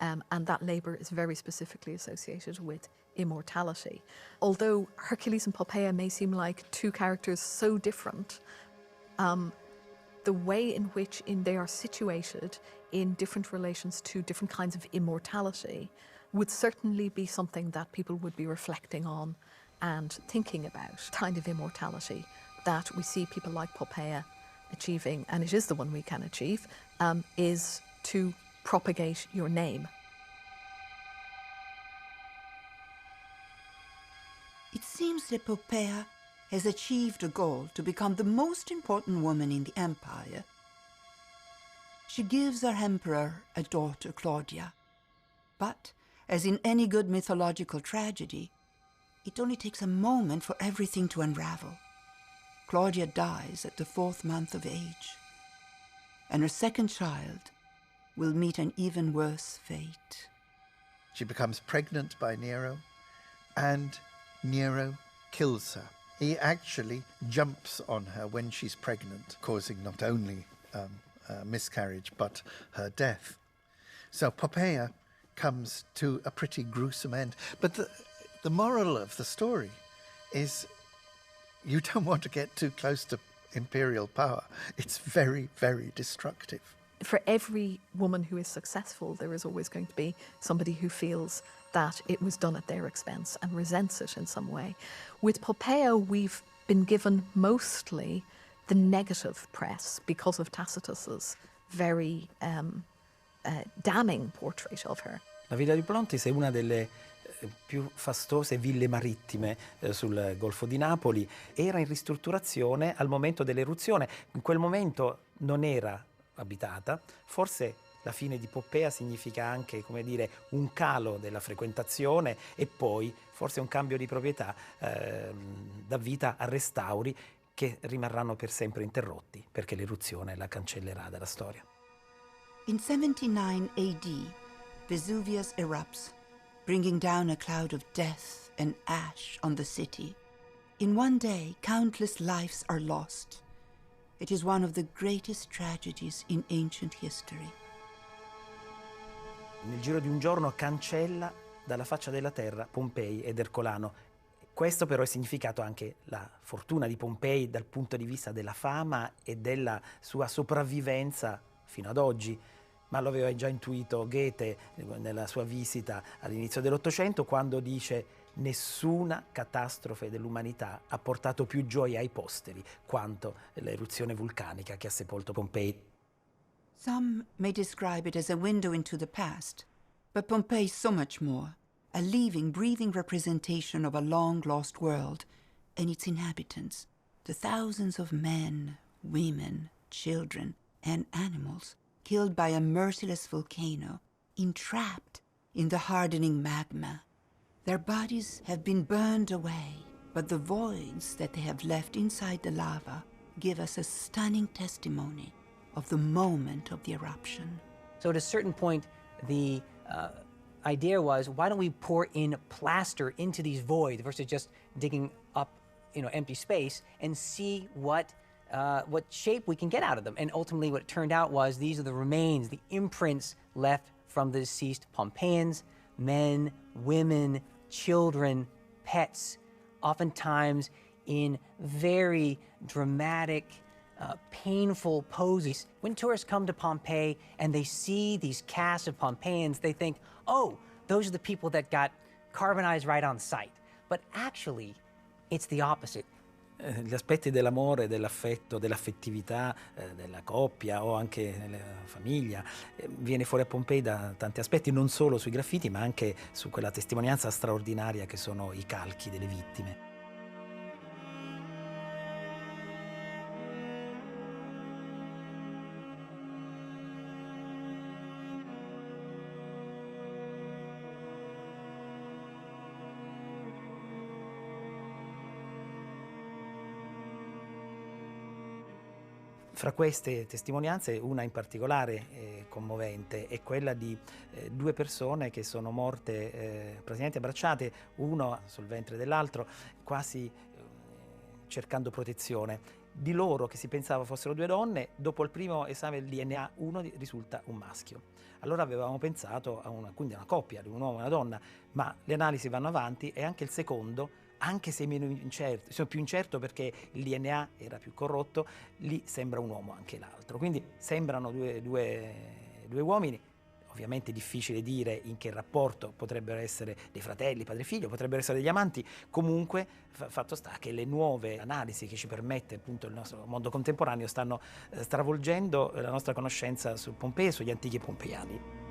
and that labour is very specifically associated with immortality. Although Hercules and Poppaea may seem like two characters so different, the way in which they are situated in different relations to different kinds of immortality would certainly be something that people would be reflecting on and thinking about. Kind of immortality that we see people like Poppaea achieving, and it is the one we can achieve, is to propagate your name. It seems that Poppaea has achieved a goal to become the most important woman in the empire. She gives her emperor a daughter, Claudia. But, as in any good mythological tragedy, it only takes a moment for everything to unravel. Claudia dies at the 4th month of age, and her second child will meet an even worse fate. She becomes pregnant by Nero, and Nero kills her. He actually jumps on her when she's pregnant, causing not only miscarriage, but her death. So Poppaea comes to a pretty gruesome end. But the moral of the story is you don't want to get too close to imperial power. It's very, very destructive. For every woman who is successful, there is always going to be somebody who feels that it was done at their expense and resents it in some way. With Poppaea, we've been given mostly the negative press because of Tacitus's very damning portrait of her. La Villa di Pontis è una delle più fastose ville marittime sul Golfo di Napoli. Era in ristrutturazione al momento dell'eruzione. In quel momento non era abitata. Forse la fine di Poppea significa anche, come dire, un calo della frequentazione e poi forse un cambio di proprietà dà vita a restauri che rimarranno per sempre interrotti perché l'eruzione la cancellerà dalla storia. In 79 AD, Vesuvius erupts, bringing down a cloud of death and ash on the city. In one day, countless lives are lost. It is one of the greatest tragedies in ancient history. Nel giro di un giorno cancella dalla faccia della terra Pompei ed Ercolano. Questo però è significato anche la fortuna di Pompei dal punto di vista della fama e della sua sopravvivenza fino ad oggi. Ma lo aveva già intuito Goethe nella sua visita all'inizio dell'Ottocento, quando dice: nessuna catastrofe dell'umanità ha portato più gioia ai posteri quanto l'eruzione vulcanica che ha sepolto Pompei. Some may describe it as a window into the past, but Pompeii is so much more. A living, breathing representation of a long-lost world and its inhabitants, the thousands of men, women, children, and animals killed by a merciless volcano, entrapped in the hardening magma. Their bodies have been burned away, but the voids that they have left inside the lava give us a stunning testimony of the moment of the eruption. So at a certain point, the idea was, why don't we pour in plaster into these voids versus just digging up, empty space, and see what shape we can get out of them. And ultimately what it turned out was these are the remains, the imprints left from the deceased Pompeians, men, women, children, pets, oftentimes in very dramatic, painful poses. When tourists come to Pompeii and they see these casts of Pompeians, they think, oh, those are the people that got carbonized right on site. But actually, it's the opposite. Gli aspetti dell'amore, dell'affetto, dell'affettività, della coppia o anche nella famiglia viene fuori a Pompei da tanti aspetti, non solo sui graffiti ma anche su quella testimonianza straordinaria che sono i calchi delle vittime. Fra queste testimonianze, una in particolare commovente è quella di due persone che sono morte praticamente abbracciate, uno sul ventre dell'altro, quasi cercando protezione. Di loro, che si pensava fossero due donne, dopo il primo esame del DNA uno risulta un maschio. Allora avevamo pensato quindi a una coppia di un uomo e una donna, ma le analisi vanno avanti e anche il secondo, anche se meno incerto, sono più incerto perché il DNA era più corrotto, lì sembra un uomo anche l'altro. Quindi sembrano due uomini. Ovviamente è difficile dire in che rapporto, potrebbero essere dei fratelli, padre e figlio, potrebbero essere degli amanti. Comunque, fatto sta che le nuove analisi che ci permette appunto il nostro mondo contemporaneo stanno stravolgendo la nostra conoscenza su Pompei e sugli antichi pompeiani.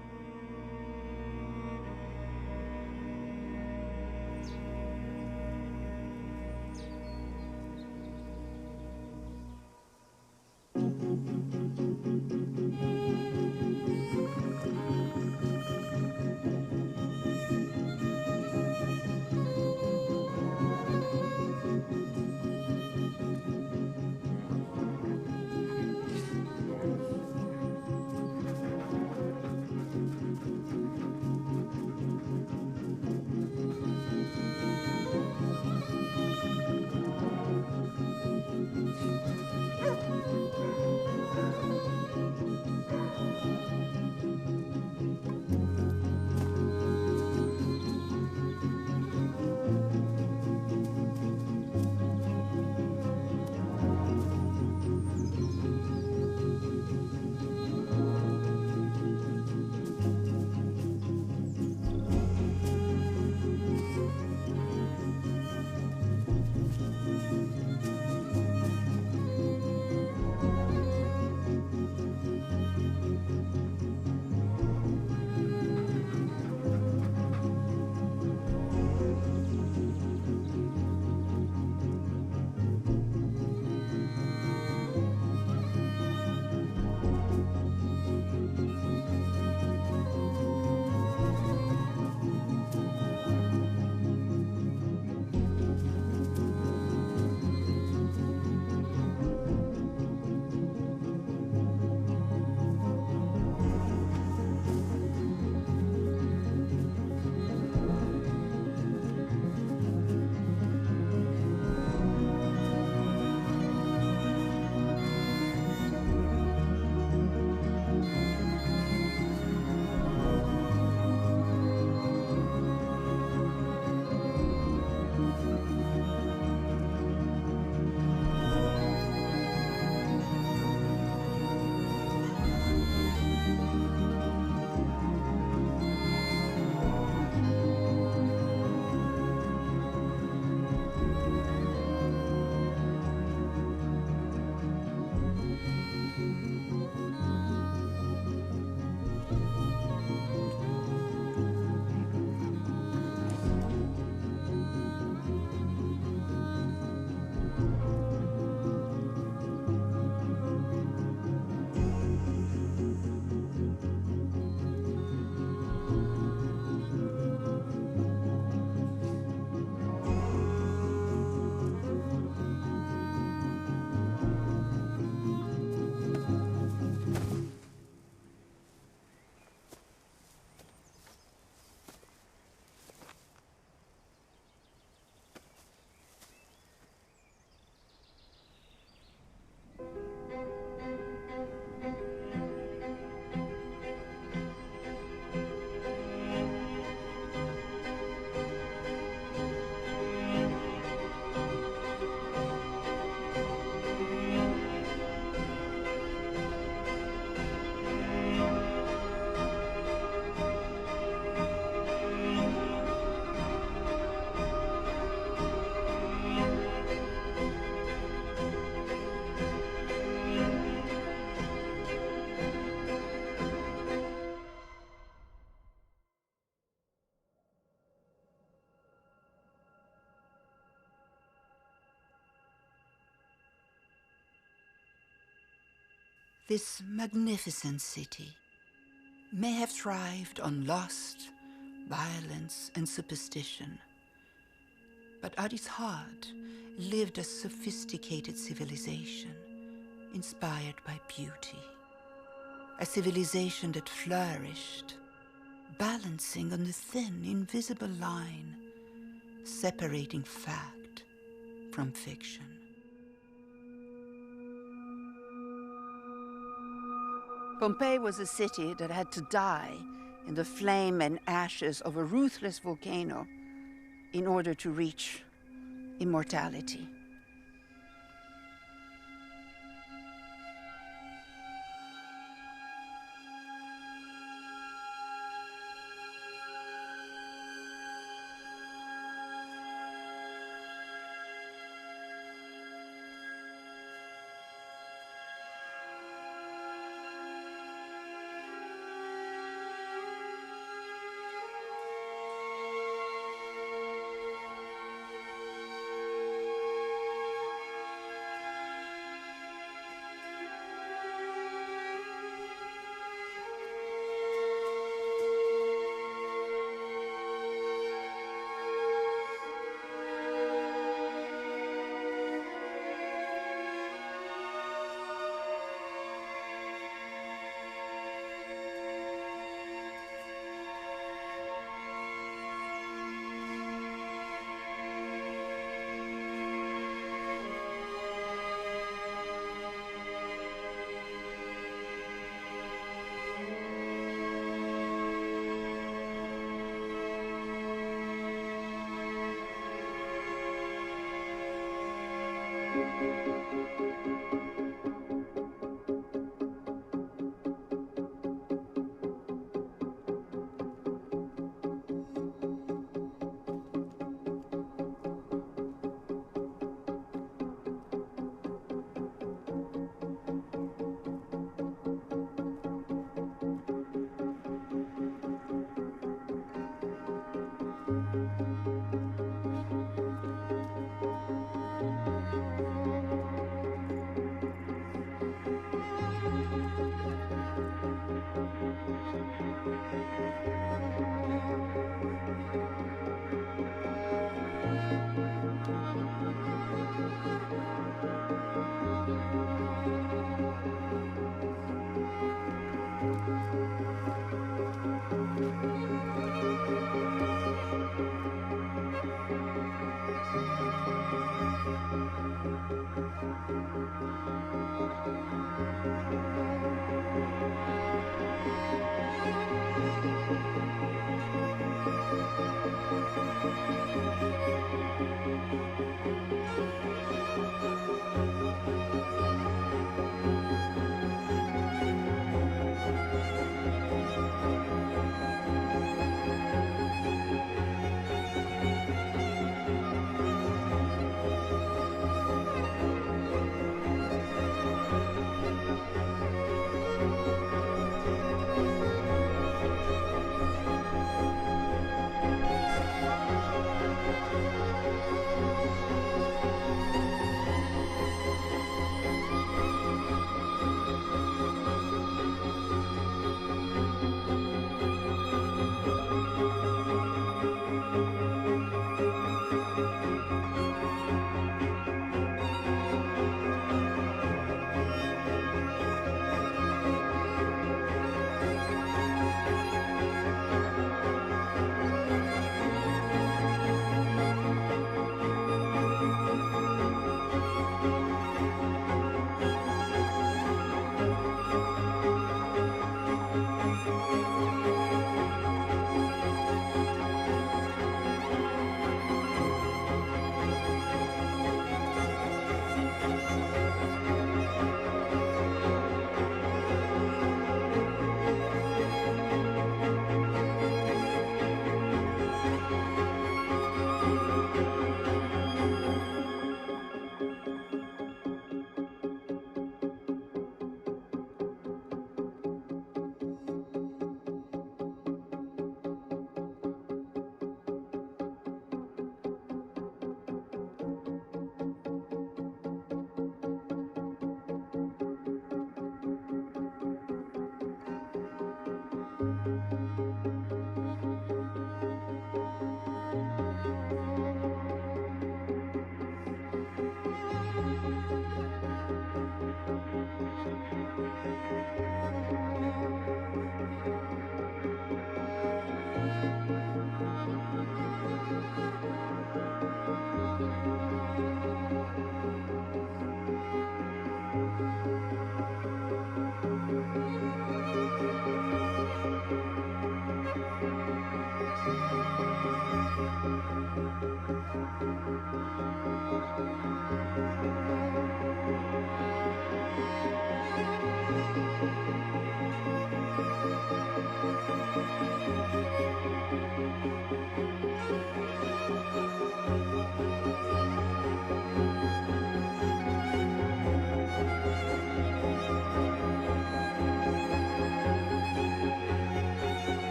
This magnificent city may have thrived on lust, violence, and superstition, but at its heart lived a sophisticated civilization inspired by beauty. A civilization that flourished, balancing on the thin, invisible line separating fact from fiction. Pompeii was a city that had to die in the flame and ashes of a ruthless volcano in order to reach immortality.